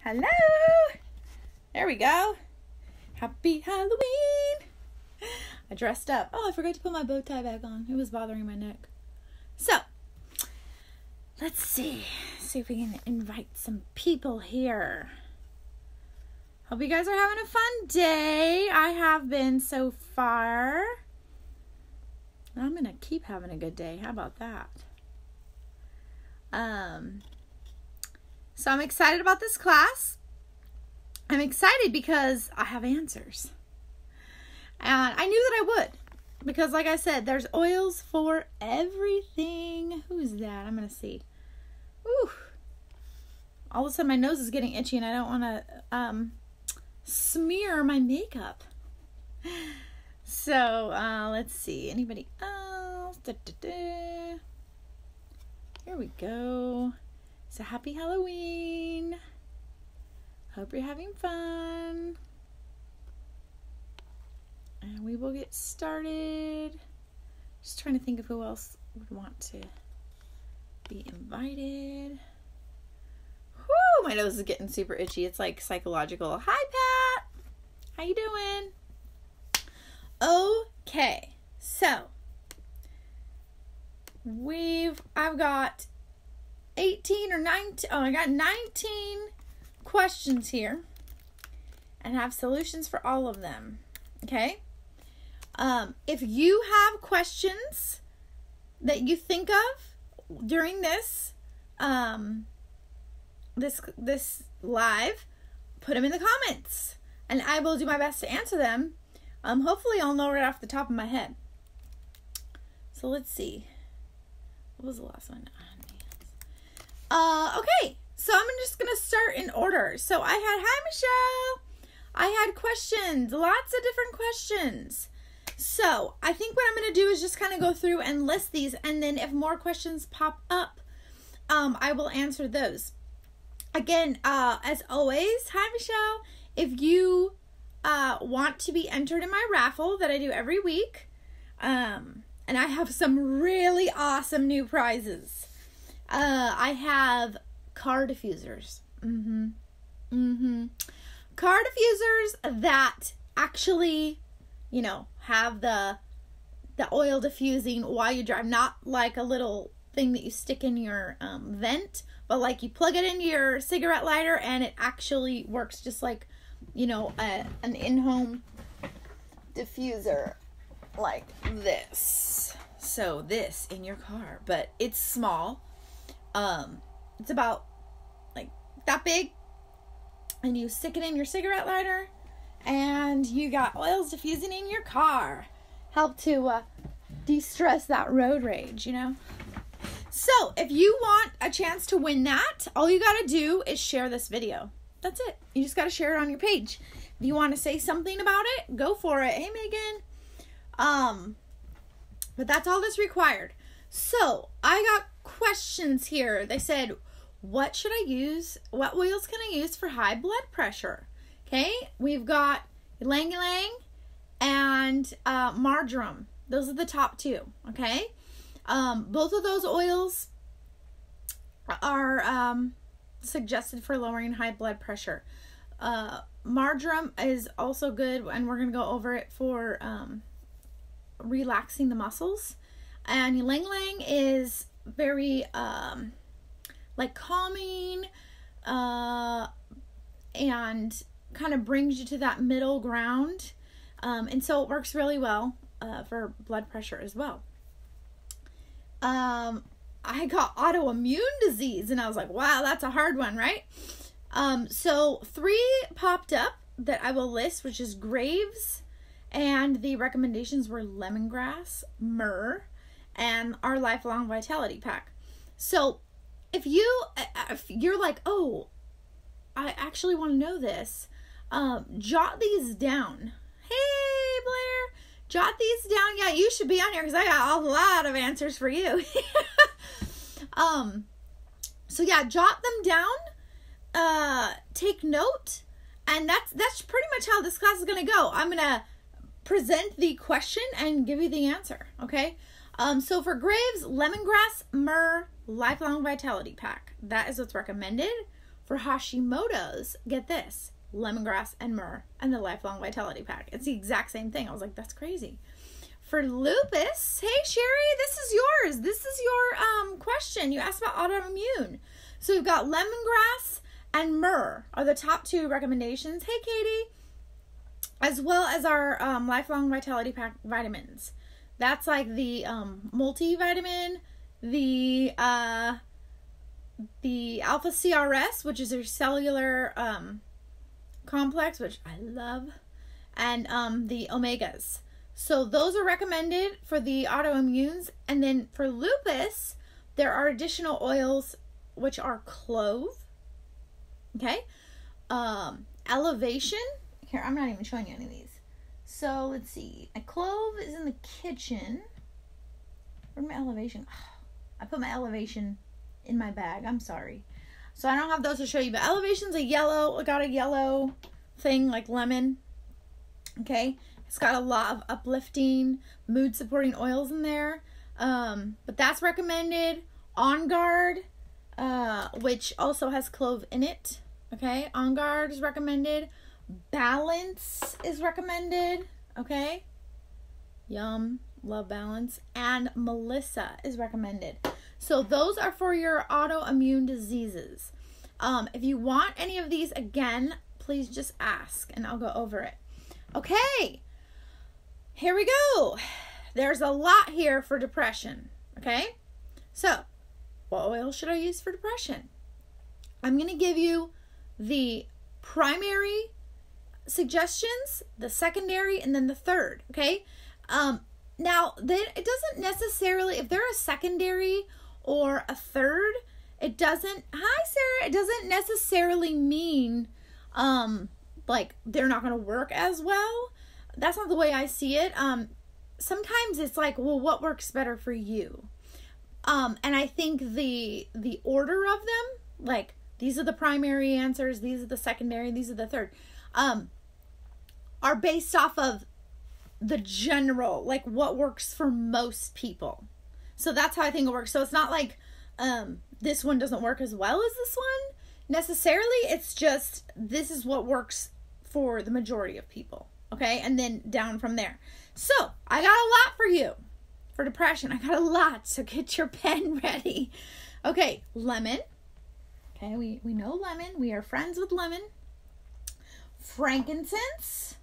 Hello. There we go. Happy Halloween. I dressed up. Oh, I forgot to put my bow tie back on. It was bothering my neck. So, let's see. See if we can invite some people here. Hope you guys are having a fun day. I have been so far. I'm going to keep having a good day. How about that? So I'm excited about this class. I'm excited because I have answers. And I knew that I would. Because like I said, there's oils for everything. Who's that? I'm going to see. Ooh. All of a sudden my nose is getting itchy and I don't want to smear my makeup. So, let's see. Anybody else? Here we go. So, happy Halloween. Hope you're having fun. And we will get started. Just trying to think of who else would want to be invited. Whoo! My nose is getting super itchy. It's like psychological. Hi, Pat. How you doing? Okay, so I've got 18 or 19, I got 19 questions here and have solutions for all of them. Okay. If you have questions that you think of during this this live, put them in the comments and I will do my best to answer them. Hopefully I'll know right off the top of my head. So let's see. What was the last one? Okay. So I'm just going to start in order. So I had, hi Michelle. I had questions. Lots of different questions. So I think what I'm going to do is just kind of go through and list these. And then if more questions pop up, I will answer those. Again, as always, hi Michelle. If you want to be entered in my raffle that I do every week. And I have some really awesome new prizes. I have car diffusers. Car diffusers that actually, have the oil diffusing while you drive. Not like a little thing that you stick in your vent, but like you plug it into your cigarette lighter and it actually works just like an in-home diffuser like this. So this in your car, but it's small. It's about like that big, and you stick it in your cigarette lighter and you got oils diffusing in your car. Help to de-stress that road rage, So if you want a chance to win that, all you got to do is share this video. That's it. You just got to share it on your page. If you want to say something about it, go for it. Hey, Megan. But that's all that's required. So I got questions here. They said, what should I use? What oils can I use for high blood pressure? Okay. We've got ylang ylang and marjoram. Those are the top two. Okay. Both of those oils are, suggested for lowering high blood pressure. Marjoram is also good, and we're going to go over it for relaxing the muscles. And ylang ylang is very like calming and kind of brings you to that middle ground. And so it works really well for blood pressure as well. I got autoimmune disease and I was like, wow, that's a hard one, right? So 3 popped up that I will list, which is Graves, and the recommendations were lemongrass, myrrh, and our lifelong vitality pack. So if you're like, oh, I actually want to know this, jot these down. Hey, Blair, jot these down. Yeah, you should be on here because I got a lot of answers for you. So yeah, jot them down, take note, and that's pretty much how this class is going to go. I'm going to present the question and give you the answer. Okay. So for Graves, lemongrass, myrrh, lifelong vitality pack. That is what's recommended For Hashimoto's, get this, lemongrass and myrrh and the Lifelong Vitality Pack. It's the exact same thing. I was like, that's crazy. For lupus, hey Sherry, this is yours. This is your question. You asked about autoimmune. So we've got lemongrass and myrrh are the top 2 recommendations. Hey Katie. As well as our Lifelong Vitality Pack vitamins. That's like the multivitamin, the Alpha CRS, which is your cellular complex, which I love, and the omegas. So those are recommended for the autoimmunes. And then for lupus, there are additional oils, which are clove. Okay. Elevation. Here, I'm not even showing you any of these. So let's see. A clove is in the kitchen. Where's my elevation? Oh, I put my elevation in my bag. I'm sorry. So I don't have those to show you. But elevation's a yellow. I got a yellow thing like lemon. Okay. It's got a lot of uplifting, mood supporting oils in there. But that's recommended. On Guard, which also has clove in it. Okay. On Guard is recommended. Balance is recommended. Okay. Yum. Love Balance. And Melissa is recommended. So those are for your autoimmune diseases. If you want any of these, again, please just ask and I'll go over it. Okay. Here we go. There's a lot here for depression. Okay. So what oil should I use for depression? I'm going to give you the primary suggestions, the secondary, and then the third. Okay. Now then it doesn't necessarily, if they're a secondary or a third, it doesn't, hi Sarah, it doesn't necessarily mean like they're not going to work as well. That's not the way I see it. Sometimes it's like, well, what works better for you? And I think the order of them, like these are the primary answers, these are the secondary, these are the third, are based off of the general, like what works for most people. So that's how I think it works. So it's not like this one doesn't work as well as this one necessarily. It's just this is what works for the majority of people. Okay, and then down from there. So I got a lot for you for depression. I got a lot. So get your pen ready. Okay, lemon. Okay, we know lemon. We are friends with lemon. Frankincense.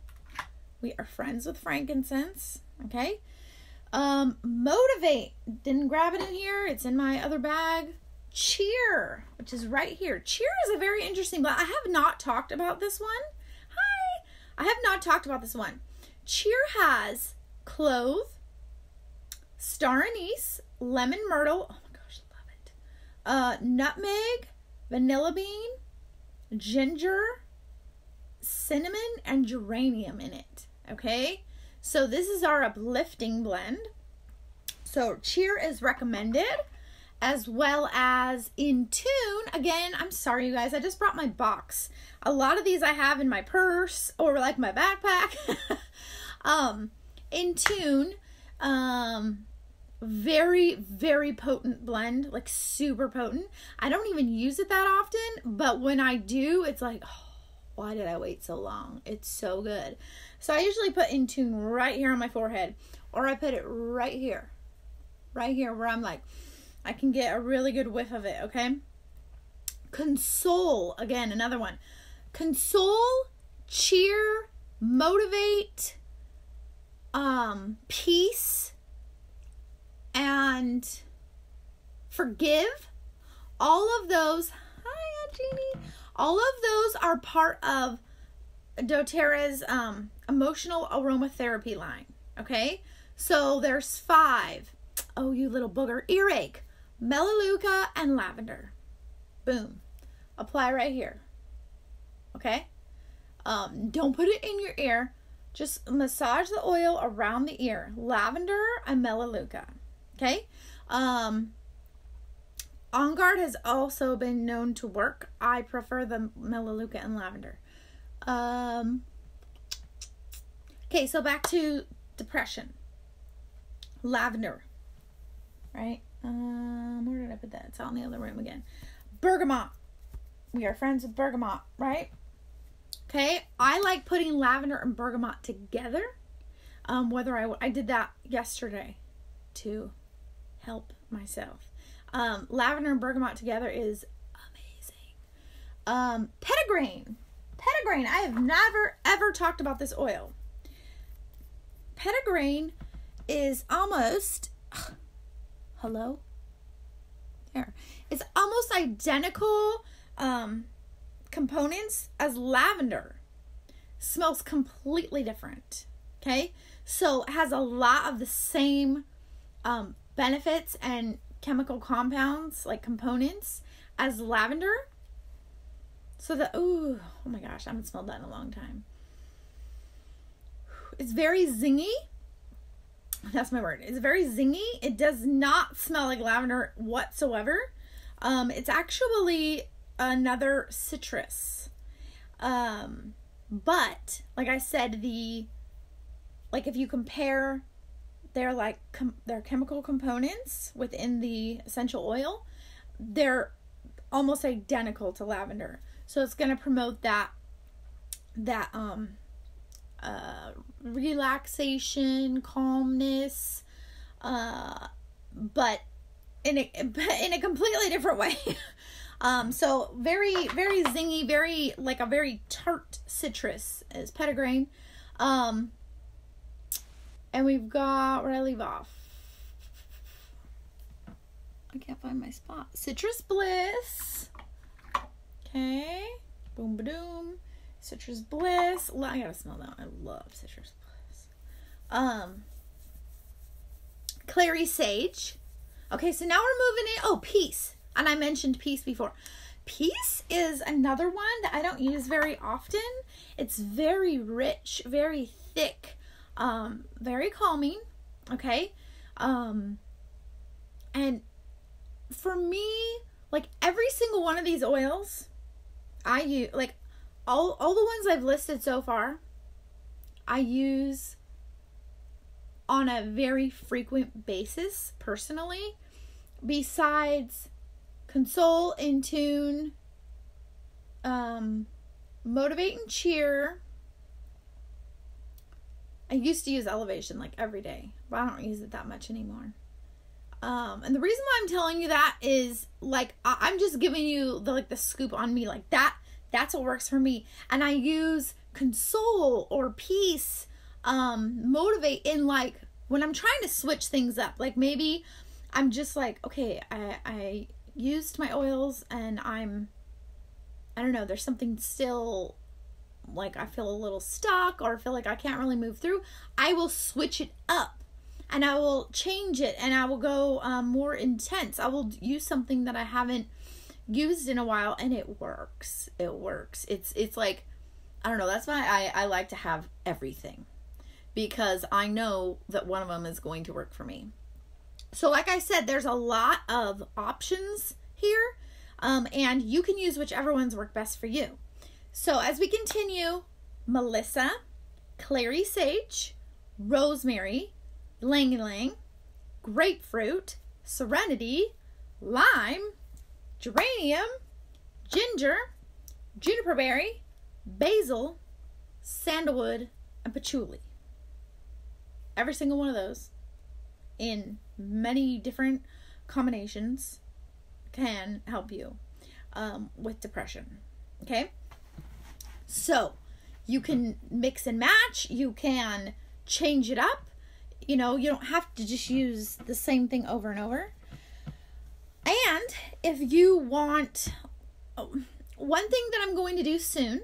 We are friends with frankincense. Okay. Motivate. Didn't grab it in here. It's in my other bag. Cheer, which is right here. Cheer is a very interesting blend. I have not talked about this one. Hi. I have not talked about this one. Cheer has clove, star anise, lemon myrtle. Oh my gosh, love it. Nutmeg, vanilla bean, ginger, cinnamon, and geranium in it. Okay, so this is our uplifting blend. So cheer is recommended, as well as In Tune. Again, I'm sorry you guys, I just brought my box. A lot of these I have in my purse or like my backpack. In Tune, very, very potent blend, like super potent. I don't even use it that often, but when I do, it's like, oh, why did I wait so long? It's so good. So I usually put In Tune right here on my forehead, or I put it right here where I'm like, I can get a really good whiff of it. Okay. Console, again, another one. Console, cheer, motivate, peace, and forgive. All of those, hi Jeannie, all of those are part of doTERRA's emotional aromatherapy line. Okay, so there's 5. Oh, you little booger. Earache, melaleuca, and lavender. Boom. Apply right here. Okay, don't put it in your ear. Just massage the oil around the ear. Lavender and melaleuca. Okay. On Guard has also been known to work. I prefer the melaleuca and lavender. Okay, so back to depression. Lavender. Right? Where did I put that? It's out in the other room again. Bergamot. We are friends with bergamot, right? Okay, I like putting lavender and bergamot together. I did that yesterday to help myself. Lavender and bergamot together is amazing. Petitgrain. I have never ever talked about this oil. Petitgrain is almost, hello? There. It's almost identical components as lavender. Smells completely different. Okay? So it has a lot of the same benefits and chemical compounds, like components, as lavender. So oh my gosh, I haven't smelled that in a long time. It's very zingy. That's my word. It's very zingy. It does not smell like lavender whatsoever. It's actually another citrus. But like I said, if you compare their their chemical components within the essential oil, they're almost identical to lavender. So it's going to promote that relaxation, calmness, but in a completely different way. So very, very zingy, very like a very tart citrus is petitgrain. And we've got, where did I leave off? I can't find my spot. Citrus Bliss. Okay. Boom, ba-doom. Citrus Bliss. I gotta smell that. I love Citrus Bliss. Clary Sage. Okay, so now we're moving in. Oh, Peace. And I mentioned Peace before. Peace is another one that I don't use very often. It's very rich, very thick, very calming. Okay. And for me, like every single one of these oils, I use, like all the ones I've listed so far, I use on a very frequent basis personally, besides Console, In Tune, Motivate and Cheer. I used to use Elevation like every day, but I don't use it that much anymore. And the reason why I'm telling you that is like I'm just giving you the scoop on me, like that's what works for me. And I use Console or Peace, Motivate in like when I'm trying to switch things up. Like maybe I'm just like, okay, I used my oils and I don't know, there's something still like I feel a little stuck or I feel like I can't really move through. I will switch it up. And I will change it and I will go more intense. I will use something that I haven't used in a while and it works. It works. It's like, I don't know. That's why I like to have everything. Because I know that one of them is going to work for me. So like I said, there's a lot of options here. And you can use whichever ones work best for you. So as we continue, Melissa, Clary Sage, Rosemary, Lang Ylang, Grapefruit, Serenity, Lime, Geranium, Ginger, Juniper Berry, Basil, Sandalwood, and Patchouli. Every single one of those in many different combinations can help you with depression. Okay? So, you can mix and match. You can change it up. You know, you don't have to just use the same thing over and over. And if you want, one thing that I'm going to do soon,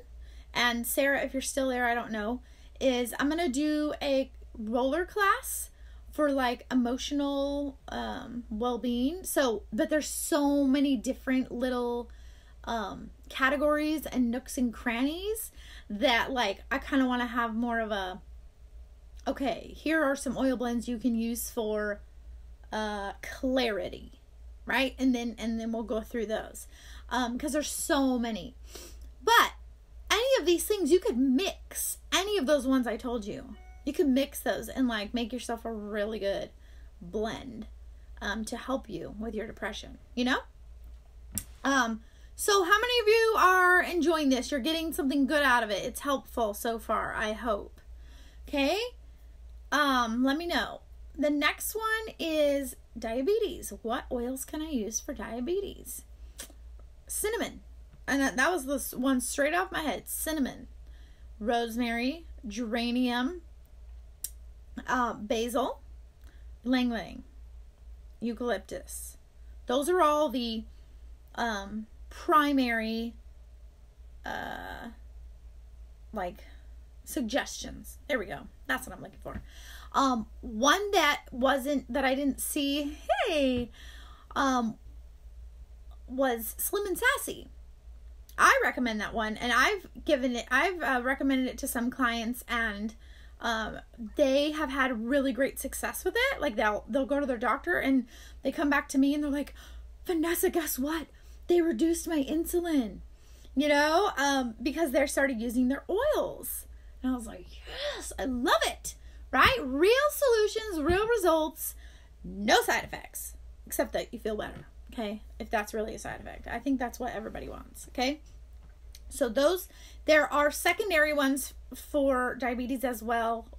and Sarah, if you're still there, I don't know, is I'm going to do a roller class for like emotional well-being. So, but there's so many different little categories and nooks and crannies that like I kind of want to have more of a, okay, here are some oil blends you can use for clarity, right? And then we'll go through those because there's so many. But any of these things, you could mix any of those ones I told you. You can mix those and like make yourself a really good blend to help you with your depression, you know? So how many of you are enjoying this? You're getting something good out of it. It's helpful so far, I hope. Okay? Let me know. The next one is diabetes. What oils can I use for diabetes? Cinnamon. And that was the one straight off my head. Cinnamon, rosemary, geranium, basil, ylang ylang, eucalyptus. Those are all the primary like suggestions. There we go. That's what I'm looking for. One that I didn't see, was Slim and Sassy. I recommend that one, and I've recommended it to some clients, and they have had really great success with it. Like they'll go to their doctor and they come back to me and they're like, Vanessa, guess what? They reduced my insulin, because they started using their oils. And I was like, yes, I love it, right? Real solutions, real results, no side effects, except that you feel better, okay? If that's really a side effect. I think that's what everybody wants, okay? So there are secondary ones for diabetes as well,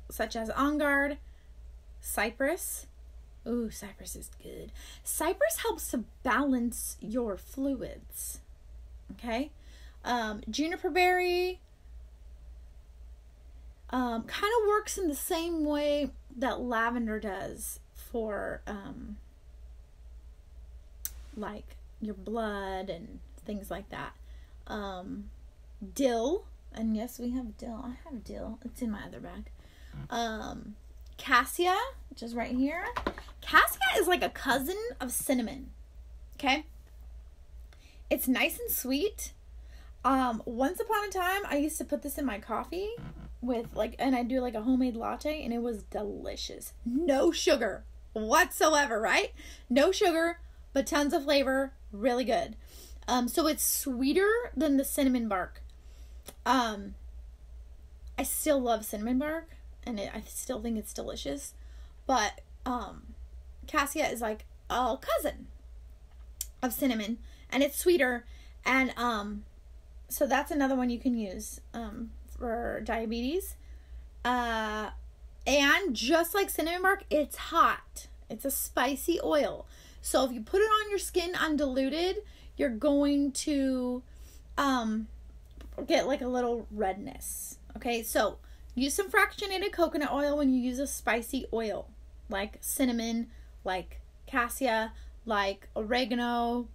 such as On Guard, Cypress. Ooh, Cypress is good. Cypress helps to balance your fluids, okay? Juniper berry kind of works in the same way that lavender does for like your blood and things like that. Dill, and yes, we have dill. I have dill. It's in my other bag. Cassia, which is right here. Cassia is like a cousin of cinnamon. Okay? It's nice and sweet. Once upon a time, I used to put this in my coffee and I do like a homemade latte, and it was delicious. No sugar whatsoever, right? No sugar, but tons of flavor. Really good. So it's sweeter than the cinnamon bark. I still love cinnamon bark, and I still think it's delicious. But cassia is like a cousin of cinnamon, and it's sweeter. And so that's another one you can use for diabetes. And just like cinnamon bark, it's hot. It's a spicy oil. So if you put it on your skin undiluted, you're going to get like a little redness. Okay, so use some fractionated coconut oil when you use a spicy oil, like cinnamon, like cassia, like oregano,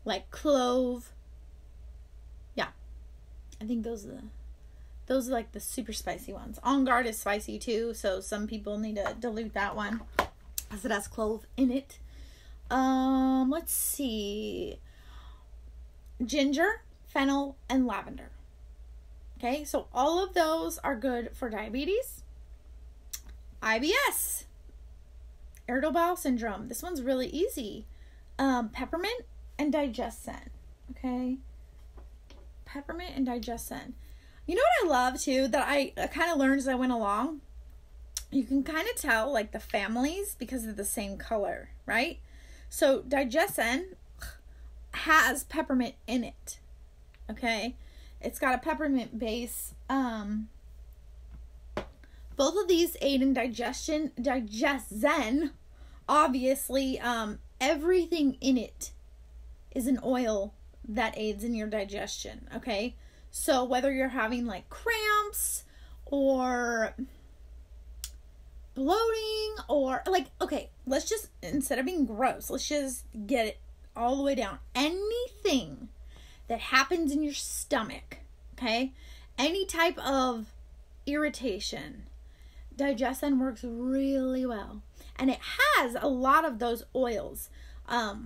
like clove. Yeah, I think those are like the super spicy ones. On Guard is spicy too, so some people need to dilute that one because it has clove in it. Let's see. Ginger, fennel, and lavender. Okay, so all of those are good for diabetes. IBS, irritable bowel syndrome. This one's really easy. Peppermint and digestin. Okay, peppermint and digestin. You know what I love too, that I kind of learned as I went along? You can kind of tell like the families because they're the same color, right? So digestin has peppermint in it. Okay, it's got a peppermint base. Both of these aid in digestion. Digestin, obviously, everything in it is an oil that aids in your digestion. Okay, so whether you're having like cramps or bloating or like, okay, let's just, instead of being gross, let's just get it all the way down. Anything that happens in your stomach, okay, any type of irritation, digestin works really well, and it has a lot of those oils that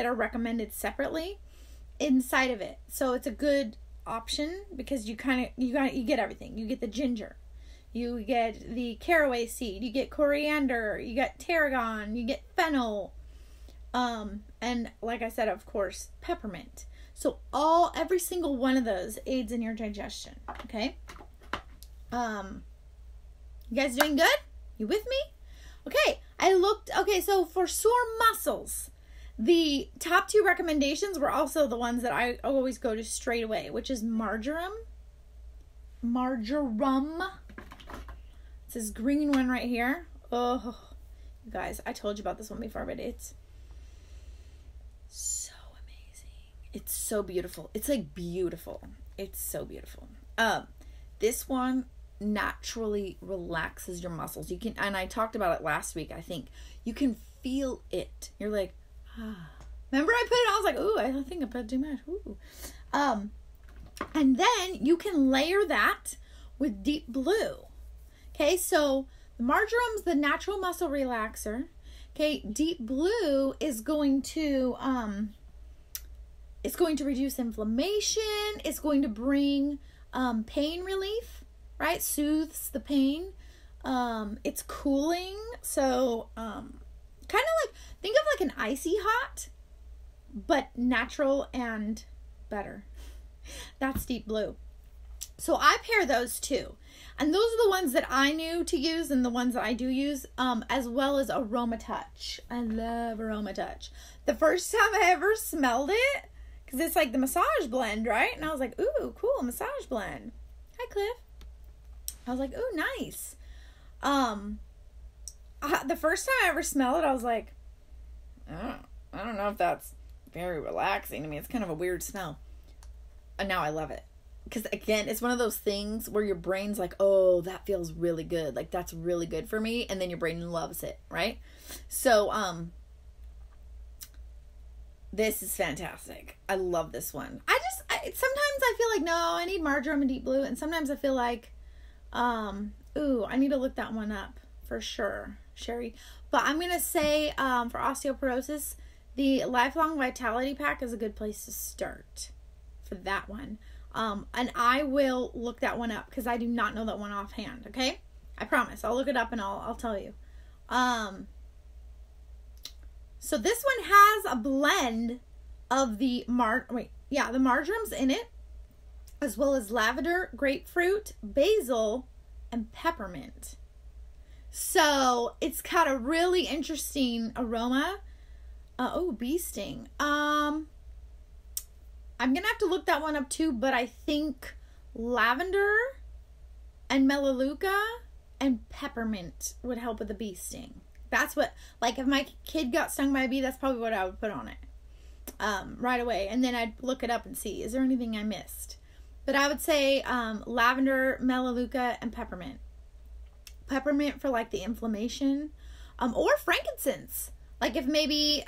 are recommended separately inside of it. So it's a good option because you get everything. You get the ginger, you get the caraway seed, you get coriander, you get tarragon, you get fennel, and like I said, of course, peppermint. So every single one of those aids in your digestion. Okay. You guys doing good? You with me? Okay. So for sore muscles, The top 2 recommendations were also the ones that I always go to straight away, which is marjoram. Marjoram. It's this green one right here. Oh, you guys, I told you about this one before, but it's so amazing. It's so beautiful. It's like beautiful. It's so beautiful. This one naturally relaxes your muscles. You can, and I talked about it last week, I think. You can feel it. You're like, ah. Remember I put it on, I was like, ooh, I think I put too much. Ooh. And then you can layer that with Deep Blue. Okay, so the marjoram's the natural muscle relaxer. Okay, Deep Blue is going to it's going to reduce inflammation. It's going to bring pain relief, right? Soothes the pain. It's cooling. So kind of like, think of like an icy hot, but natural and better. That's Deep Blue. So I pair those two. And those are the ones that I knew to use and the ones that I do use, as well as Aroma Touch. I love Aroma Touch. The first time I ever smelled it, because it's like the massage blend, right? And I was like, ooh, cool, massage blend. Hi, Cliff. I was like, ooh, nice. The first time I ever smelled it, I was like, I don't know if that's very relaxing to me. It's kind of a weird smell. And now I love it. Because again, it's one of those things where your brain's like, oh, that feels really good. Like, that's really good for me. And then your brain loves it, right? So, this is fantastic. I love this one. Sometimes I feel like, no, I need marjoram and Deep Blue. And sometimes I feel like, ooh, I need to look that one up for sure, Sherry. But I'm going to say, for osteoporosis, the Lifelong Vitality Pack is a good place to start for that one. And I will look that one up because I do not know that one offhand. Okay, I promise. I'll look it up and I'll tell you. So this one has a blend of the the marjorams in it, as well as lavender, grapefruit, basil, and peppermint. So it's got a really interesting aroma. Bee sting. I'm going to have to look that one up too, but I think lavender and melaleuca and peppermint would help with the bee sting. That's what, like, if my kid got stung by a bee, that's probably what I would put on it right away. And then I'd look it up and see, is there anything I missed? But I would say lavender, melaleuca, and peppermint. Peppermint for, like, the inflammation. Or frankincense. Like, if maybe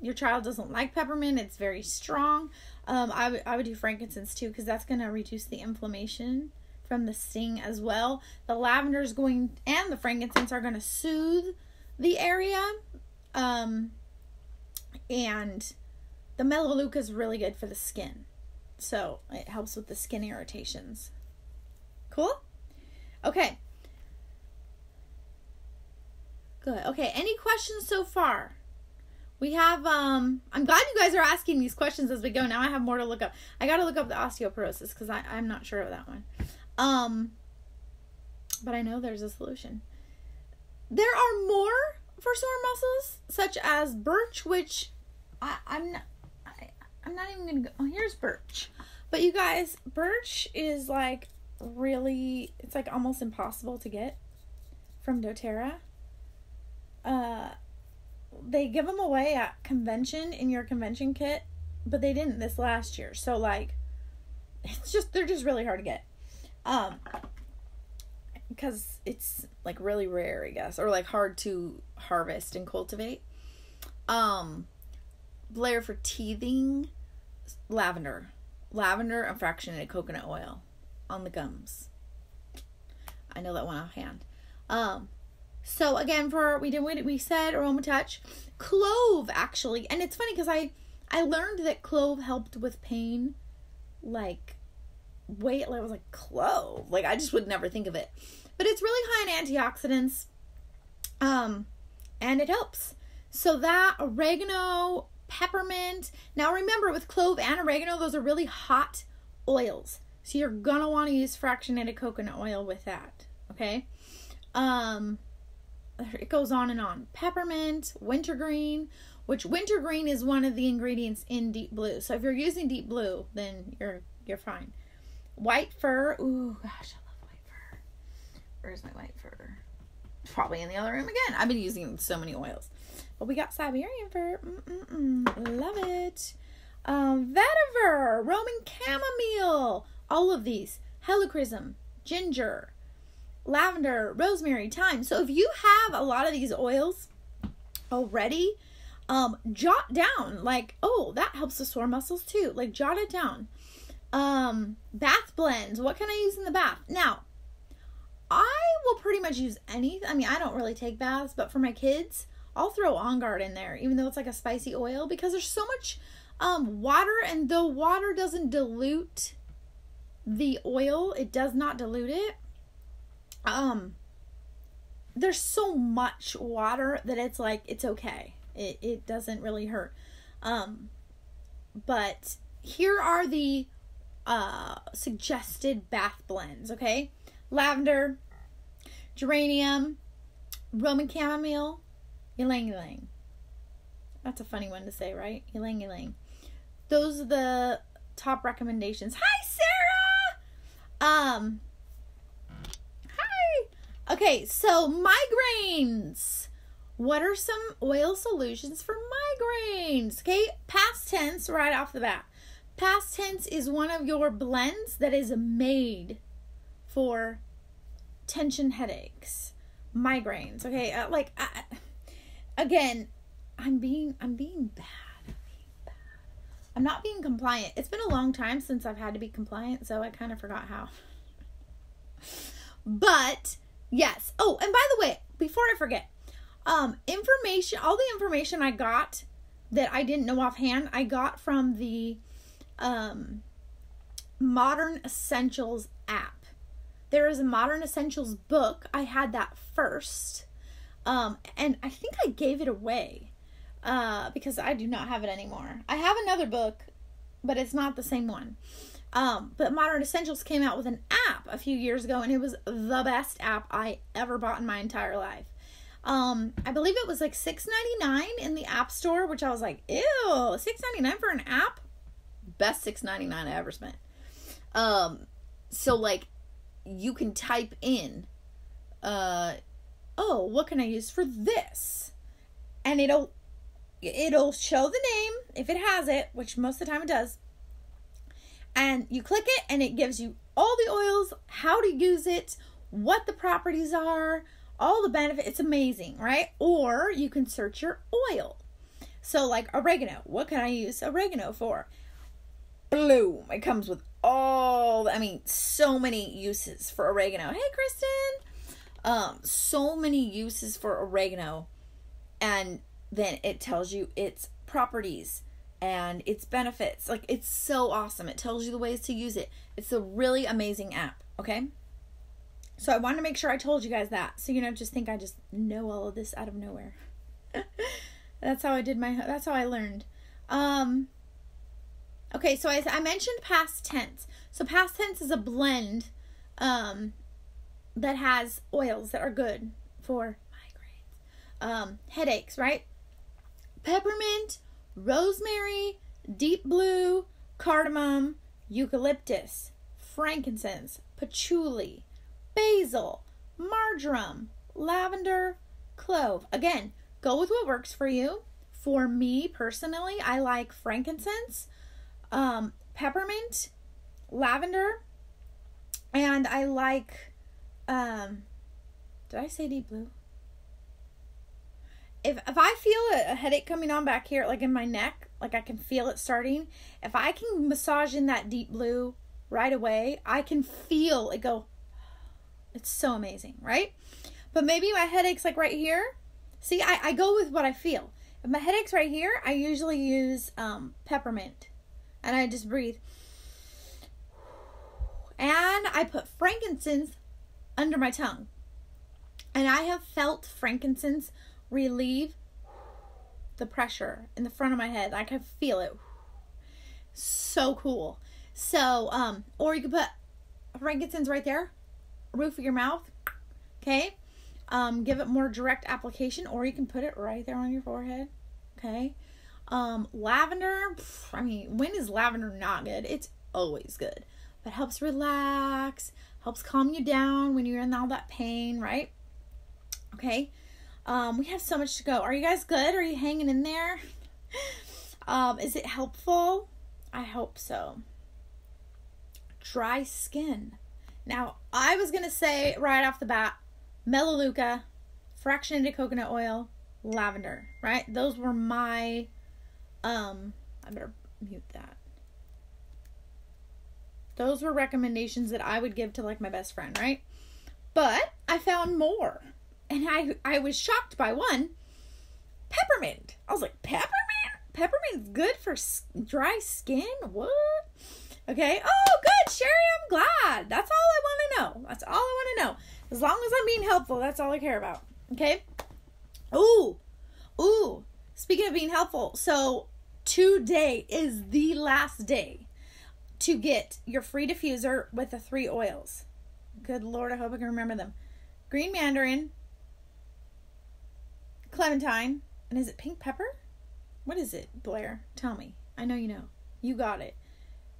your child doesn't like peppermint, it's very strong. I would do frankincense too, because that's going to reduce the inflammation from the sting as well. The lavender is going, and the frankincense are going to soothe the area. And the melaleuca is really good for the skin. So it helps with the skin irritations. Cool? Okay. Good. Okay, any questions so far? We have, I'm glad you guys are asking these questions as we go. Now I have more to look up. I got to look up the osteoporosis because I'm not sure of that one. But I know there's a solution. There are more for sore muscles, such as birch, which I'm not even going to go. Oh, here's birch. But you guys, birch is like really, it's like almost impossible to get from doTERRA. They give them away at convention in your convention kit, but they didn't this last year. So like, they're just really hard to get. Because it's like really rare, I guess, or like hard to harvest and cultivate. Layer for teething, lavender and fractionated coconut oil on the gums. I know that one offhand. So again, we said Aroma Touch, clove actually, and it's funny because I learned that clove helped with pain, like I was like, clove, like I just would never think of it, but it's really high in antioxidants, and it helps. So that, oregano, peppermint. Now remember, with clove and oregano, those are really hot oils, so you're gonna want to use fractionated coconut oil with that. Okay. It goes on and on. Peppermint, wintergreen, which wintergreen is one of the ingredients in deep blue. So if you're using deep blue, then you're fine. White fir. Ooh, gosh, I love white fir. Where's my white fir? It's probably in the other room again. I've been using so many oils. But we got Siberian fir. Love it. Vetiver, Roman chamomile. All of these. Helichrysum, ginger, lavender, rosemary, thyme. So if you have a lot of these oils already, jot down, like, oh, that helps the sore muscles too. Like, jot it down. Bath blends. What can I use in the bath? Now, I will pretty much use anything. I mean, I don't really take baths, but for my kids, I'll throw On Guard in there, even though it's like a spicy oil, because there's so much water, and though water doesn't dilute the oil, it does not dilute it. There's so much water that it's like, it's okay. It doesn't really hurt. But here are the suggested bath blends, okay? Lavender, geranium, Roman chamomile, ylang ylang. That's a funny one to say, right? Ylang ylang. Those are the top recommendations. Hi, Sarah! Hi! Okay, so migraines. What are some oil solutions for migraines? Okay, past tense right off the bat. Past tense is one of your blends that is made for tension headaches, migraines. Okay, again, I'm being bad. I'm not being compliant. It's been a long time since I've had to be compliant, so I kind of forgot how. But yes. Oh, and by the way, before I forget, all the information I got that I didn't know offhand, I got from the Modern Essentials app. There is a Modern Essentials book. I had that first. And I think I gave it away. Because I do not have it anymore. I have another book, but it's not the same one. But Modern Essentials came out with an app a few years ago, and it was the best app I ever bought in my entire life. I believe it was like $6.99 in the App Store, which I was like, ew, $6.99 for an app? Best $6.99 I ever spent. So like, you can type in, oh, what can I use for this? And it'll show the name, if it has it, which most of the time it does. And you click it, and it gives you all the oils, how to use it, what the properties are, all the benefits. It's amazing, right? Or you can search your oil. So like oregano. What can I use oregano for? Boom. It comes with so many uses for oregano. Hey, Kristen. So many uses for oregano. And then it tells you its properties and its benefits. Like, it's so awesome. It tells you the ways to use it. It's a really amazing app, okay? So I wanted to make sure I told you guys that, so you don't just think I just know all of this out of nowhere. That's how I learned. Okay, so I mentioned past tense. So past tense is a blend that has oils that are good for migraines. Headaches, right? Peppermint, rosemary, deep blue, cardamom, eucalyptus, frankincense, patchouli, basil, marjoram, lavender, clove. Again, go with what works for you. For me personally, I like frankincense, peppermint, lavender, and I like, did I say deep blue? If I feel a headache coming on back here, like in my neck, like I can feel it starting, if I can massage in that deep blue right away, I can feel it go. It's so amazing, right? But maybe my headache's like right here. See, I go with what I feel. If my headache's right here, I usually use peppermint. And I just breathe. And I put frankincense under my tongue. And I have felt frankincense relieve the pressure in the front of my head. I can feel it. So cool. So, or you can put frankincense right there, roof of your mouth. Okay. Give it more direct application, or you can put it right there on your forehead. Okay. Lavender, I mean, when is lavender not good? It's always good. But helps relax, helps calm you down when you're in all that pain, right? Okay. We have so much to go. Are you guys good? Are you hanging in there? Is it helpful? I hope so. Dry skin. Now, I was going to say right off the bat, Melaleuca, fractionated coconut oil, lavender, right? Those were my, I better mute that. Those were recommendations that I would give to like my best friend, right? But I found more. And I was shocked by one. Peppermint. I was like, peppermint? Peppermint's good for dry skin? What? Okay. Oh, good, Sherry. I'm glad. That's all I want to know. That's all I want to know. As long as I'm being helpful, that's all I care about. Okay. Ooh. Speaking of being helpful, so today is the last day to get your free diffuser with the 3 oils. Good Lord, I hope I can remember them. Green mandarin, clementine, and is it pink pepper? What is it, Blair? Tell me. I know you know. You got it.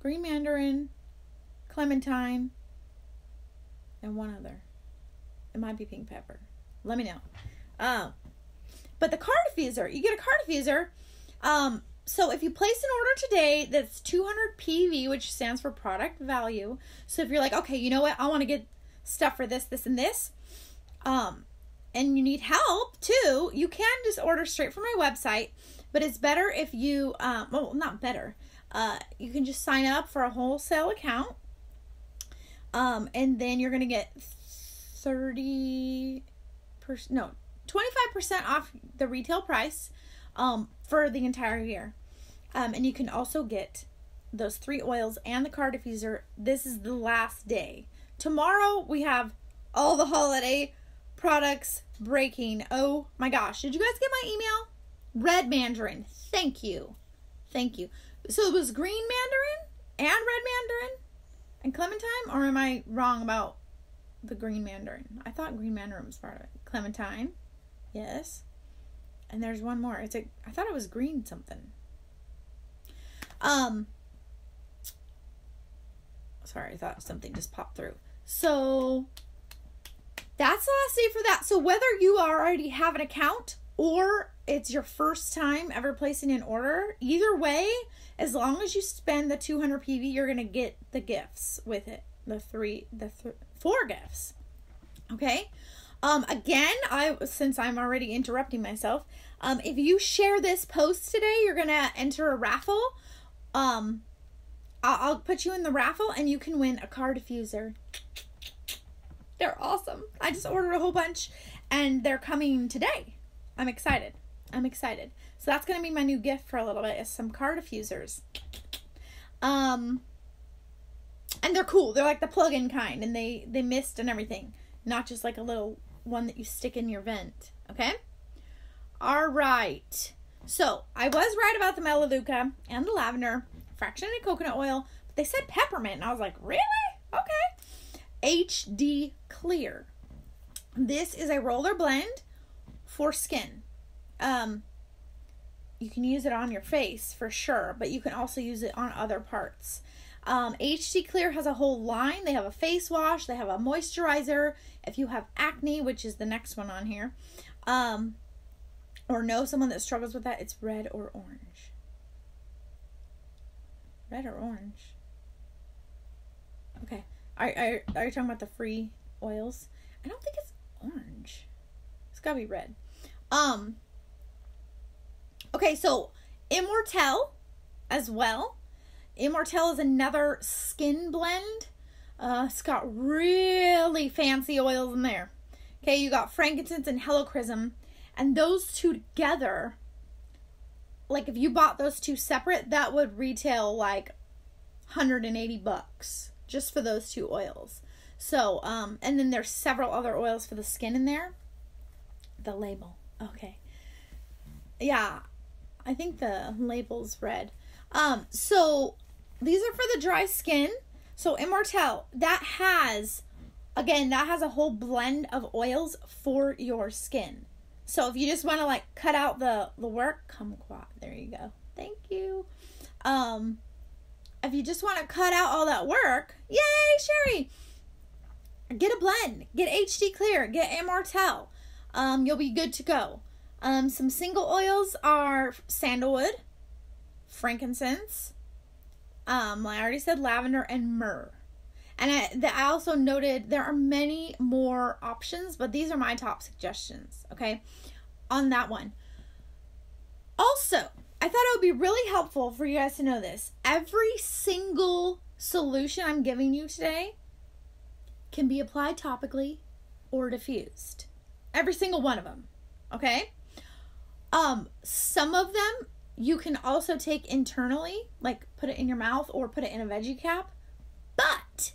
Green mandarin, clementine, and one other. It might be pink pepper. Let me know. But the card diffuser, you get a card diffuser. So if you place an order today that's 200 PV, which stands for product value. So if you're like, okay, you know what? I want to get stuff for this, this, and this. And you need help too. You can just order straight from my website. But it's better if you, well, not better. You can just sign up for a wholesale account. And then you're going to get 25% off the retail price for the entire year. And you can also get those 3 oils and the car diffuser. This is the last day. Tomorrow we have all the holiday products breaking. Oh my gosh. Did you guys get my email? Red mandarin. Thank you. So it was green mandarin and red mandarin and clementine, or am I wrong about the green mandarin? I thought green mandarin was part of it. Clementine. Yes. And there's one more. I thought it was green something. Sorry, I thought something just popped through. So that's the last day for that. So whether you already have an account or it's your first time ever placing an order, either way, as long as you spend the 200 PV, you're going to get the gifts with it. The 4 gifts. Okay. Again, since I'm already interrupting myself, if you share this post today, you're going to enter a raffle. I'll put you in the raffle and you can win a car diffuser. They're awesome. I just ordered a whole bunch and they're coming today. I'm excited. So that's going to be my new gift for a little bit, is some car diffusers. And they're cool. They're like the plug-in kind, and they mist and everything. Not just like a little one that you stick in your vent. Okay? All right. So, I was right about the Melaleuca and the lavender, fractionated coconut oil, but they said peppermint, and I was like, really? Okay. HD Clear. This is a roller blend for skin. You can use it on your face for sure, but you can also use it on other parts. HD Clear has a whole line. They have a face wash. They have a moisturizer. If you have acne, which is the next one on here, or know someone that struggles with that, it's red or orange. Red or orange? Okay. Are you talking about the free oils? I don't think it's orange. It's gotta be red. Okay, so Immortelle as well. Immortelle is another skin blend. It's got really fancy oils in there. Okay, you got frankincense and helichrysum. And those two together, like if you bought those two separate, that would retail like $180 just for those 2 oils. So, and then there's several other oils for the skin in there. The label. Okay. Yeah, I think the label's red. So these are for the dry skin. So Immortelle, that has a whole blend of oils for your skin. So if you just want to like cut out the work, kumquat. There you go. Thank you. If you just want to cut out all that work, yay, Sherry! Get a blend. Get HD Clear. Get Immortelle. You'll be good to go. Some single oils are sandalwood, frankincense, I already said lavender, and myrrh. And I also noted there are many more options, but these are my top suggestions, okay, on that one. Also, I thought it would be really helpful for you guys to know this. Every single solution I'm giving you today can be applied topically or diffused. Every single one of them, okay? Some of them you can also take internally, like put it in your mouth or put it in a veggie cap. But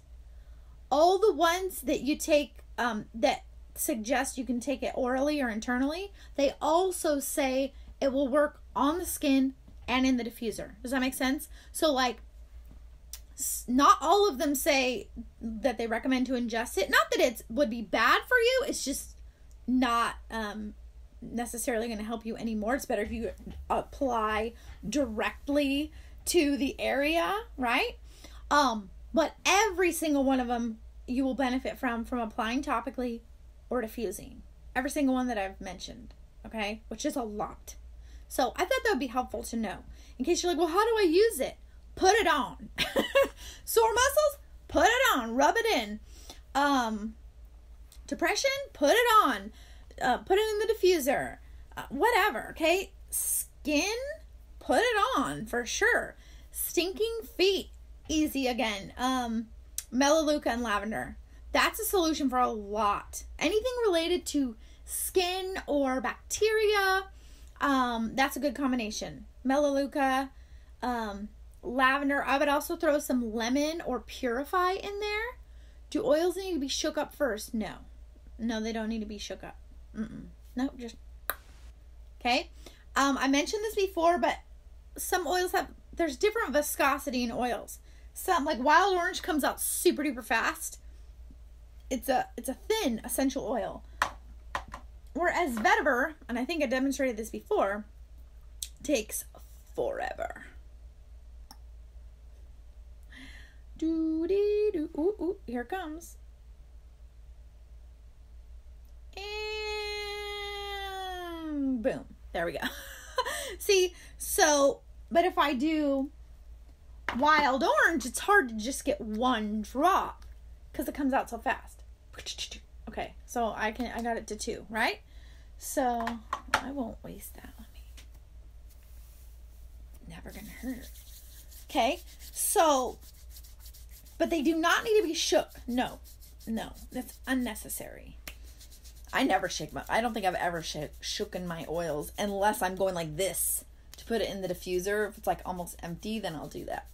all the ones that you take that suggest you can take it orally or internally, they also say it will work on the skin and in the diffuser. Does that make sense? So like, not all of them say that they recommend to ingest it. Not that it would be bad for you. It's just not necessarily going to help you anymore. It's better if you apply directly to the area, right? But every single one of them you will benefit from applying topically or diffusing. Every single one that I've mentioned, okay? Which is a lot. So I thought that would be helpful to know. In case you're like, well, how do I use it? Put it on. Sore muscles? Put it on. Rub it in. Depression? Put it on. Put it in the diffuser. Whatever, okay? Skin? Put it on for sure. Stinking feet? Easy again. Melaleuca and lavender. That's a solution for a lot. Anything related to skin or bacteria, that's a good combination. Melaleuca, lavender. I would also throw some lemon or purify in there. Do oils need to be shook up first? No, they don't need to be shook up. No, just okay. I mentioned this before, but some oils there's different viscosity in oils. Some, like wild orange, comes out super duper fast. It's a thin essential oil. Whereas vetiver, and I think I demonstrated this before, takes forever. Doo-dee-doo. Ooh, here it comes. And boom. There we go. See, so, but if I do wild orange, it's hard to just get one drop because it comes out so fast. Okay, so I got it to 2, right? So I won't waste that on me. Never gonna hurt. Okay, so, but they do not need to be shook. No, that's unnecessary. I never shake I don't think I've ever shooken my oils unless I'm going like this to put it in the diffuser. If it's like almost empty, then I'll do that.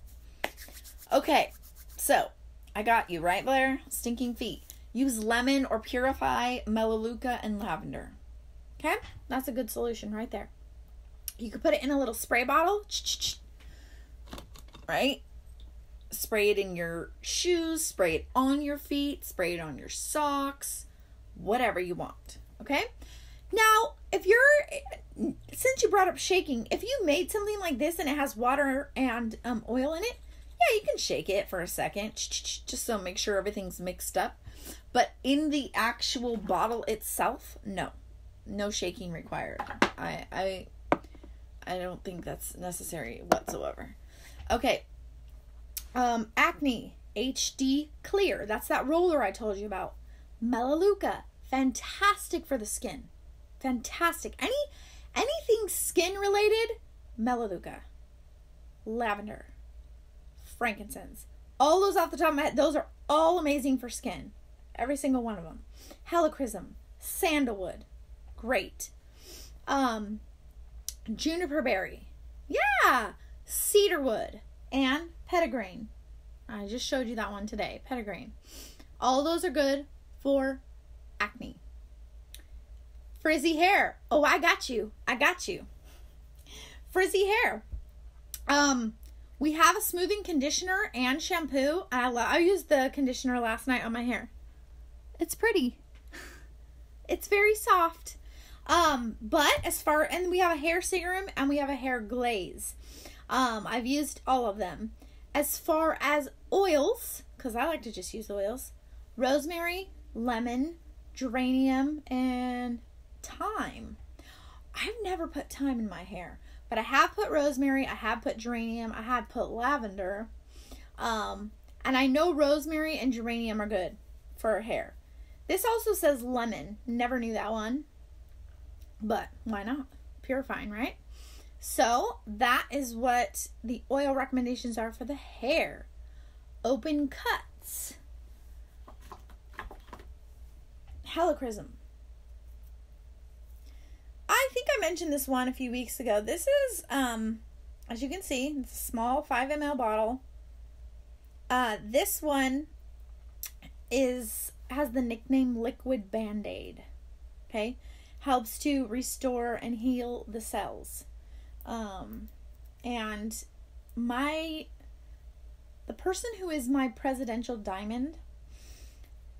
Okay, so I got you right there. Stinking feet. Use lemon or purify, melaleuca, and lavender. Okay, that's a good solution right there. You could put it in a little spray bottle, right? Spray it in your shoes, spray it on your feet, spray it on your socks, whatever you want, okay? Now, since you brought up shaking, if you made something like this and it has water and oil in it, yeah, you can shake it for a second, just so make sure everything's mixed up. But in the actual bottle itself, no shaking required. I don't think that's necessary whatsoever. Okay. Acne, HD Clear. That's that roller I told you about. Melaleuca, fantastic for the skin. Fantastic. Anything skin related, Melaleuca. Lavender. Frankincense. All those off the top of my head, those are all amazing for skin. Every single one of them. Helichrysum, sandalwood, great. Juniper berry, yeah. Cedarwood and petitgrain. I just showed you that one today. Petitgrain. All those are good for acne. Frizzy hair. Oh, I got you. Frizzy hair. We have a smoothing conditioner and shampoo. I used the conditioner last night on my hair. It's pretty. It's very soft. But and we have a hair serum and we have a hair glaze. I've used all of them. As far as oils, because I like to just use oils, rosemary, lemon, geranium, and thyme. I've never put thyme in my hair, but I have put rosemary, I have put geranium, I have put lavender. And I know rosemary and geranium are good for hair. This also says lemon. Never knew that one. But why not? Purifying, right? So that is what the oil recommendations are for the hair. Open cuts. Helichrysum. I think I mentioned this one a few weeks ago. This is, as you can see, it's a small 5 ml bottle. This one has the nickname Liquid Band-Aid. Okay? Helps to restore and heal the cells. And the person who is my presidential diamond,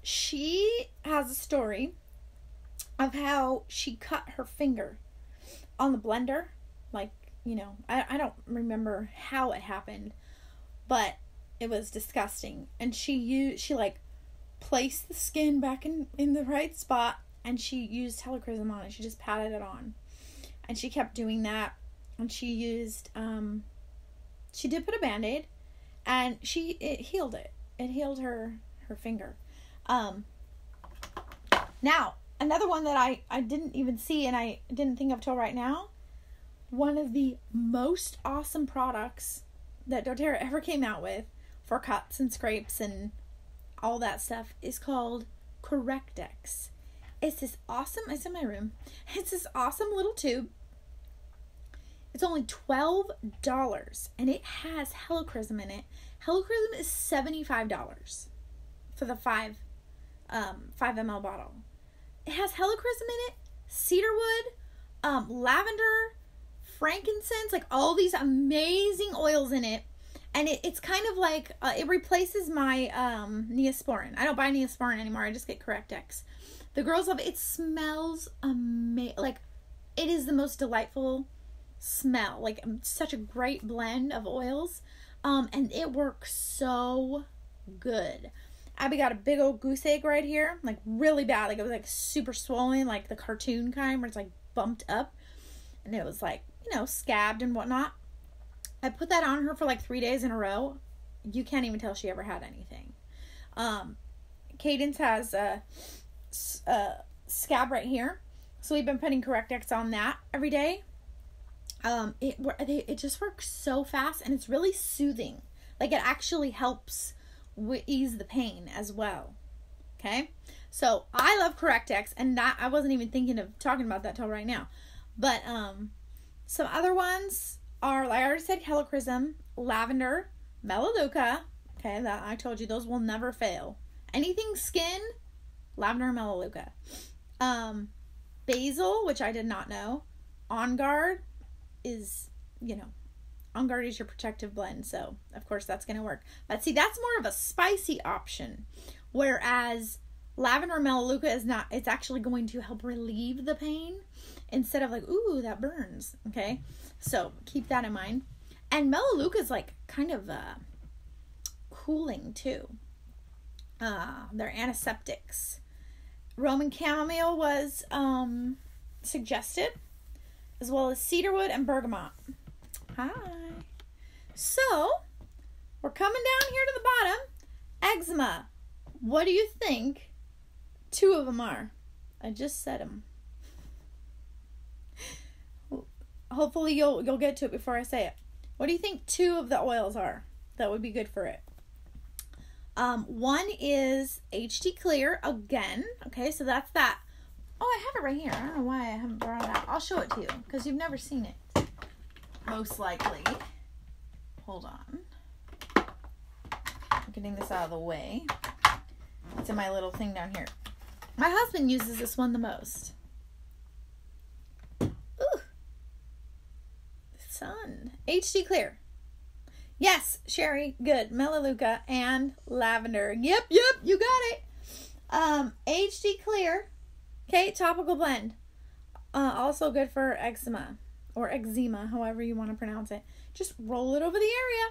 she has a story of how she cut her finger on the blender. Like, I don't remember how it happened, but it was disgusting. And she placed the skin back in the right spot, and she used Helichrysum on it. She just patted it on, and she kept doing that. And she used, she did put a Band-Aid, and it healed it. It healed her finger. Now, another one that I didn't even see and I didn't think of till right now, one of the most awesome products that doTERRA ever came out with for cuts and scrapes and all that stuff is called Correct-X. It's this awesome, it's in my room, it's this awesome little tube. It's only $12, and it has Helichrysum in it. Helichrysum is $75 for the 5 ml bottle. It has Helichrysum in it, cedarwood, lavender, frankincense, like all these amazing oils in it. And it's kind of like, it replaces my Neosporin. I don't buy Neosporin anymore. I just get Correct-X. The girls love it. It smells amazing. Like, it is the most delightful smell. Like, such a great blend of oils. And it works so good. Abby got a big old goose egg right here. Like, really bad. Like, it was, like, super swollen. Like, the cartoon kind where it's, like, bumped up. And it was, like, scabbed and whatnot. I put that on her for, like, 3 days in a row. You can't even tell she ever had anything. Cadence has a scab right here. So we've been putting Correct-X on that every day. It just works so fast, and it's really soothing. Like, it actually helps ease the pain as well. Okay? So, I love Correct-X, and that I wasn't even thinking of talking about that till right now. But, some other ones are, like I already said, Helichrysum, lavender, melaleuca. Okay, that I told you, those will never fail. Anything skin, lavender and melaleuca. Basil, which I did not know. On Guard is, On Guard is your protective blend, so of course that's going to work. But see, that's more of a spicy option, whereas lavender and melaleuca is not. It's actually going to help relieve the pain instead of like, ooh, that burns. Okay, so keep that in mind. And melaleuca is like kind of cooling too. They're antiseptics. Roman chamomile was suggested, as well as cedarwood and bergamot. Hi. So, we're coming down here to the bottom. Eczema. What do you think 2 of them are? I just said them. Hopefully you'll get to it before I say it. What do you think 2 of the oils are that would be good for it? One is HD Clear again. Okay, so that's that. Oh, I have it right here. I don't know why I haven't brought it out. I'll show it to you because you've never seen it. Most likely. Hold on. I'm getting this out of the way. It's in my little thing down here. My husband uses this one the most. Ooh. Sun. HD Clear. Yes, Sherry. Good. Melaleuca and lavender. Yep, you got it. HD Clear. Okay, topical blend. Also good for eczema or eczema, however you want to pronounce it. Just roll it over the area.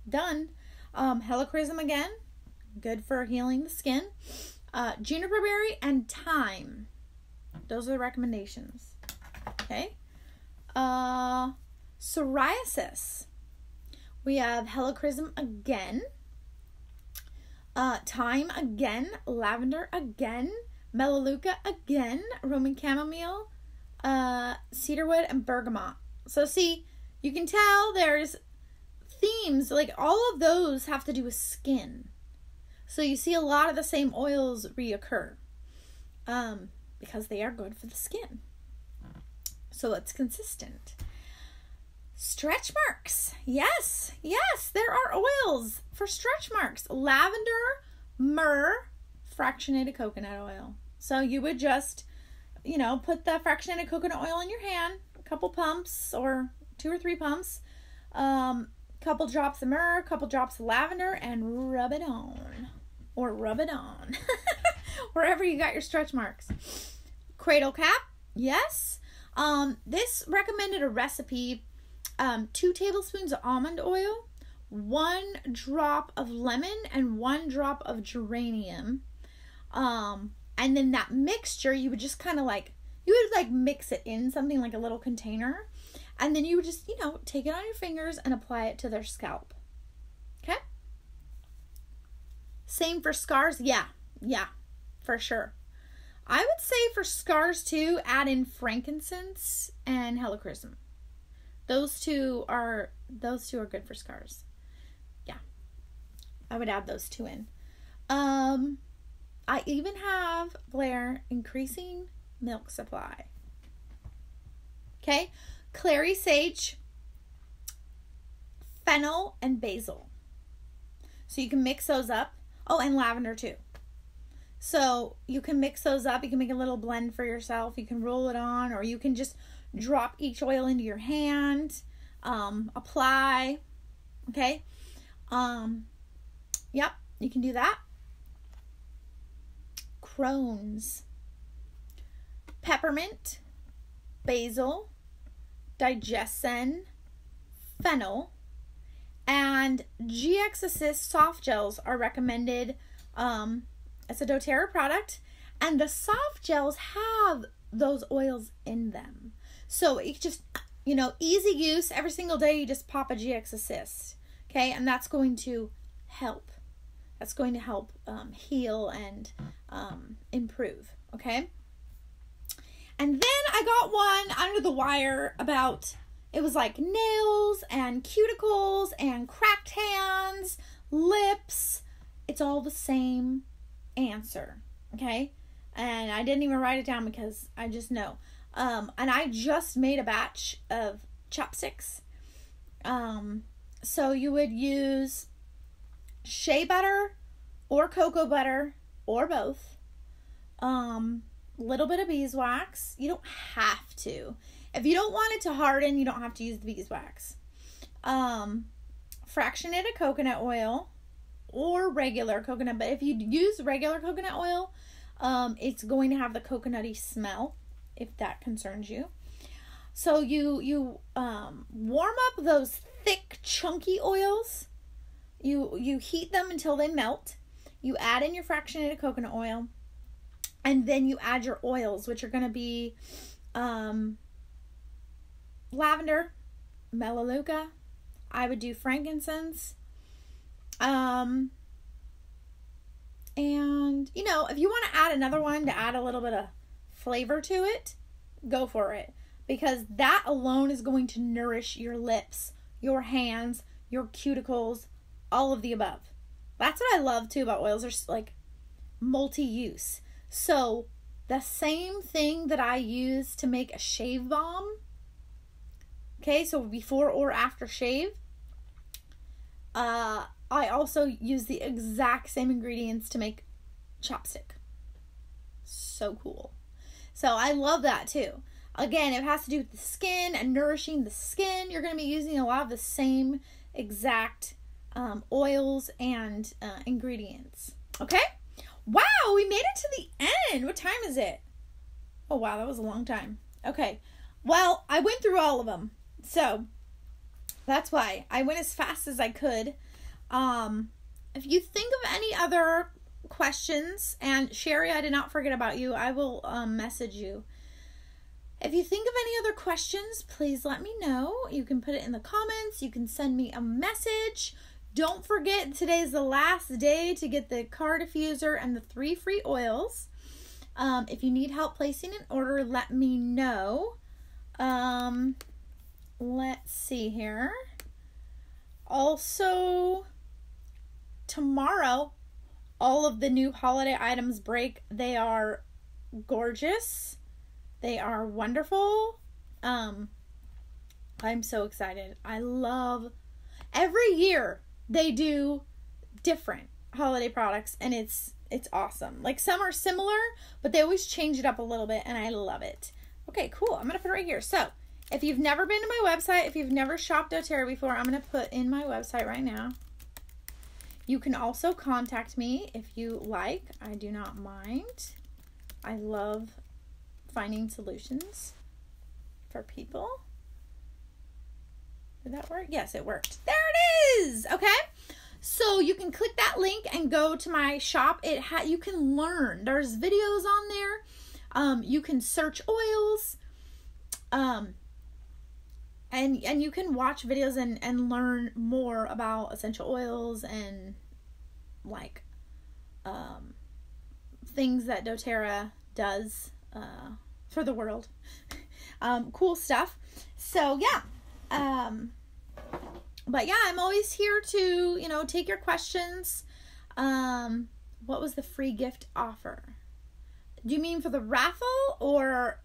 Done. Helichrysum again, good for healing the skin. Juniper berry and thyme. Those are the recommendations. Okay. Psoriasis. We have helichrysum again. Thyme again. Lavender again. Melaleuca again. Roman chamomile. Cedarwood and bergamot. So see, you can tell there's themes, like all of those have to do with skin. So you see a lot of the same oils reoccur. Because they are good for the skin. So it's consistent. Stretch marks. Yes, there are oils for stretch marks. Lavender, myrrh, fractionated coconut oil. So you would just, put the fractionated coconut oil in your hand, a couple pumps or 2 or 3 pumps, couple drops of myrrh, couple drops of lavender, and rub it on. Or rub it on. Wherever you got your stretch marks. Cradle Cap. Yes. This recommended a recipe. 2 tablespoons of almond oil, 1 drop of lemon, and 1 drop of geranium. And then that mixture, you would just kind of mix it in something like a little container. And then you would just, take it on your fingers and apply it to their scalp. Okay? Same for scars. Yeah, for sure. I would say for scars too, add in frankincense and helichrysum. Those two are good for scars. Yeah. I would add those 2 in. I even have, Blair, increasing milk supply. Okay? Clary sage, fennel, and basil. So you can mix those up. Oh, and lavender too. So you can mix those up. You can make a little blend for yourself. You can roll it on, or you can just drop each oil into your hand. Apply. Okay? Yep, you can do that. Chron's. Peppermint, basil, digestion, fennel, and GX Assist soft gels are recommended. It's a doTERRA product, and the soft gels have those oils in them. So it's just, easy use. Every single day you just pop a GX Assist. Okay, and that's going to help. That's going to help heal and improve. Okay. And then I got one under the wire about, it was like nails and cuticles and cracked hands, lips. It's all the same answer. Okay. And I didn't even write it down because I just know. And I just made a batch of chopsticks. So you would use shea butter or cocoa butter or both. Little bit of beeswax. You don't have to. If you don't want it to harden, you don't have to use the beeswax. Fractionated coconut oil or regular coconut. But if you use regular coconut oil, it's going to have the coconutty smell, if that concerns you. So you warm up those thick, chunky oils. You heat them until they melt. You add in your fractionated coconut oil. And then you add your oils, which are going to be lavender, melaleuca. I would do frankincense. And, if you want to add another one to add a little bit of flavor to it, go for it. Because that alone is going to nourish your lips, your hands, your cuticles, all of the above. That's what I love too about oils. They're like multi-use. So the same thing that I use to make a shave balm, okay, so before or after shave, I also use the exact same ingredients to make chopstick. So cool. So I love that too. Again, it has to do with the skin and nourishing the skin. You're going to be using a lot of the same exact oils and ingredients. Okay? Wow, we made it to the end. What time is it? Oh, wow, that was a long time. Okay. Well, I went through all of them. So, that's why. I went as fast as I could. If you think of any other questions, and Sherry, I did not forget about you. I will message you. If you think of any other questions, please let me know. You can put it in the comments. You can send me a message. Don't forget, today's the last day to get the car diffuser and the 3 free oils. If you need help placing an order, let me know. Let's see here. Also, tomorrow, all of the new holiday items break. They are gorgeous. They are wonderful. I'm so excited. I love, every year they do different holiday products, and it's awesome. Like, some are similar, but they always change it up a little bit, and I love it. Okay, cool. I'm going to put it right here. So, if you've never been to my website, if you've never shopped doTERRA before, I'm going to put in my website right now. You can also contact me if you like. I do not mind. I love finding solutions for people. Did that work? Yes, it worked. There it is. Okay. So you can click that link and go to my shop. You can learn. There's videos on there. You can search oils. And you can watch videos and learn more about essential oils and like things that doTERRA does for the world. Cool stuff. So yeah. But yeah, I'm always here to, take your questions. What was the free gift offer? Do you mean for the raffle or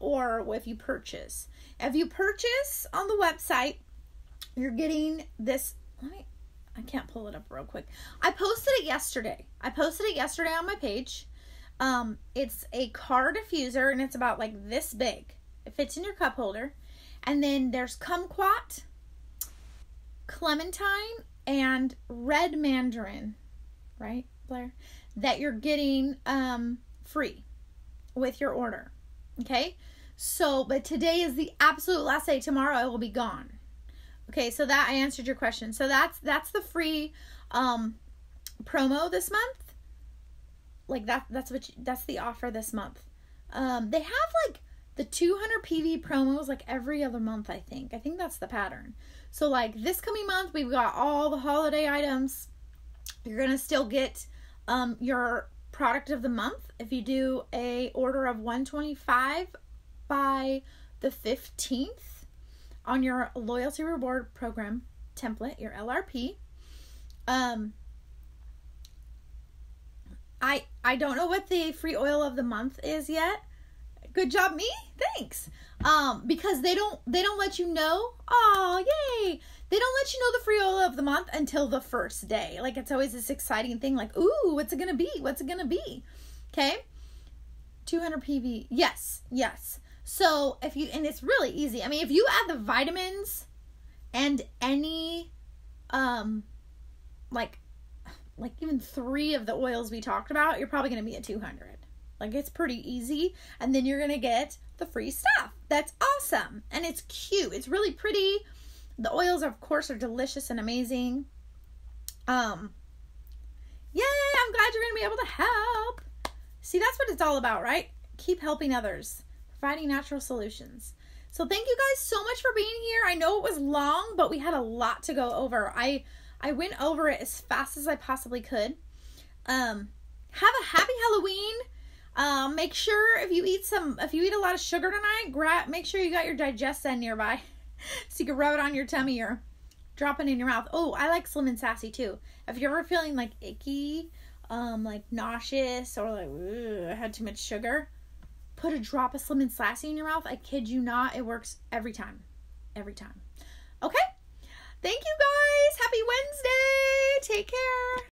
if you purchase? If you purchase on the website, you're getting this. I can't pull it up real quick. I posted it yesterday. On my page. It's a car diffuser, and it's about like this big. It fits in your cup holder. And then there's kumquat, clementine, and red mandarin, right, Blair? That you're getting free with your order. Okay? So, but today is the absolute last day. Tomorrow it will be gone. Okay, so that I answered your question. So that's the free promo this month. Like that's the offer this month. They have like the 200 PV promos like every other month, I think. I think that's the pattern. So like this coming month, we've got all the holiday items. You're going to still get your product of the month if you do a order of $125 by the 15th on your loyalty reward program template, your LRP. I don't know what the free oil of the month is yet. Good job, me. Thanks. Because they don't let you know. Oh, yay. They don't let you know the free oil of the month until the first day. Like, it's always this exciting thing like, ooh, what's it going to be? What's it going to be? Okay. 200 PV. Yes. So and it's really easy. I mean, if you add the vitamins and any, like even 3 of the oils we talked about, you're probably going to be at 200. Like, it's pretty easy. And then you're going to get the free stuff. That's awesome. And it's cute. It's really pretty. The oils, of course, are delicious and amazing. Yay, I'm glad you're going to be able to help. See, that's what it's all about, right? Keep helping others. Providing natural solutions. So thank you guys so much for being here. I know it was long, but we had a lot to go over. I went over it as fast as I possibly could. Have a happy Halloween. Make sure if you eat a lot of sugar tonight, make sure you got your Digest-N nearby so you can rub it on your tummy or drop it in your mouth. Oh, I like Slim and Sassy too. If you're ever feeling like icky, like nauseous or like, I had too much sugar, put a drop of Slim and Sassy in your mouth. I kid you not. It works every time. Every time. Okay? Thank you guys. Happy Wednesday. Take care.